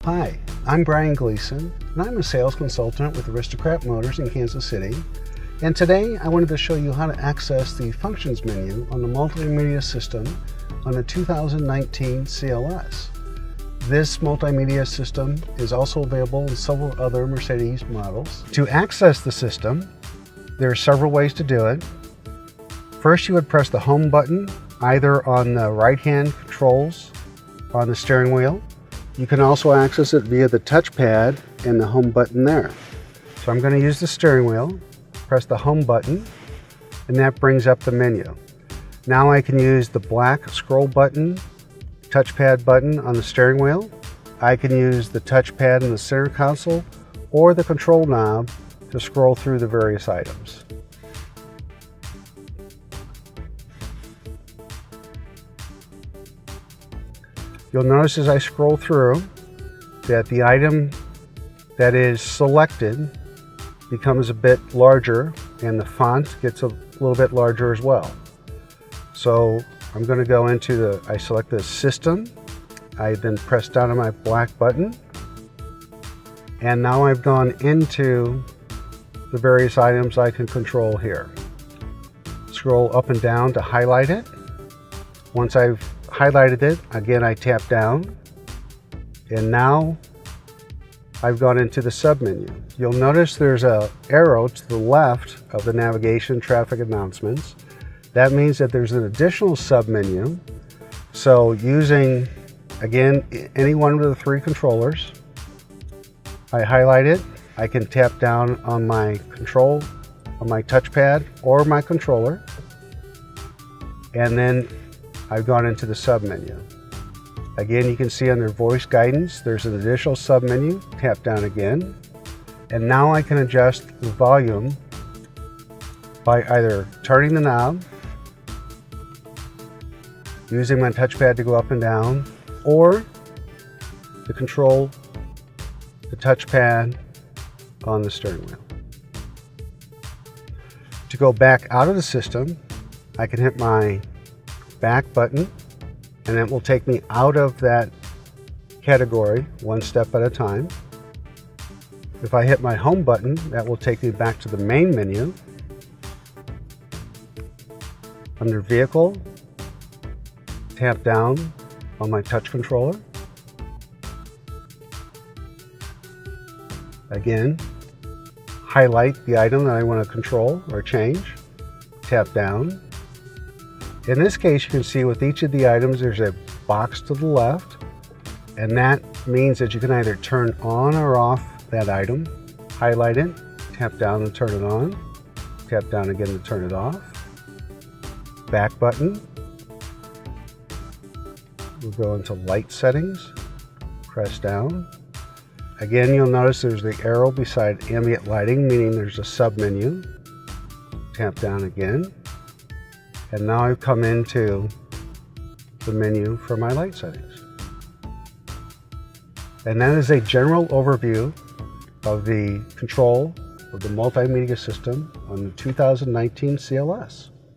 Hi, I'm Bryan and I'm a sales consultant with Aristocrat Motors in Kansas City. And today I wanted to show you how to access the functions menu on the multimedia system on the 2019 CLS. This multimedia system is also available in several other Mercedes models. To access the system, there are several ways to do it. First, you would press the home button either on the right-hand controls on the steering wheel. You can also access it via the touchpad and the home button there. So I'm going to use the steering wheel, press the home button, and that brings up the menu. Now I can use the black scroll button, touchpad button on the steering wheel. I can use the touchpad in the center console or the control knob to scroll through the various items. You'll notice as I scroll through that the item that is selected becomes a bit larger and the font gets a little bit larger as well. So I'm going to go into I select the system, I then press down on my black button, and now I've gone into the various items I can control here. Scroll up and down to highlight it. Once I've highlighted it, again I tap down, and now I've gone into the submenu. You'll notice there's an arrow to the left of the navigation traffic announcements. That means that there's an additional submenu. So using, again, any one of the three controllers, I highlight it, I can tap down on my control, on my touchpad or my controller, and then I've gone into the submenu. Again, you can see under voice guidance, there's an additional submenu. Tap down again. And now I can adjust the volume by either turning the knob, using my touchpad to go up and down, or to control the touchpad on the steering wheel. To go back out of the system, I can hit my back button, and it will take me out of that category one step at a time. If I hit my home button, that will take me back to the main menu. Under vehicle, tap down on my touch controller. Again, highlight the item that I want to control or change. Tap down. In this case, you can see with each of the items, there's a box to the left, and that means that you can either turn on or off that item. Highlight it, tap down to turn it on, tap down again to turn it off. Back button. We'll go into light settings, press down. Again, you'll notice there's the arrow beside ambient lighting, meaning there's a submenu. Tap down again. And now I've come into the menu for my light settings. And that is a general overview of the control of the multimedia system on the 2019 CLS.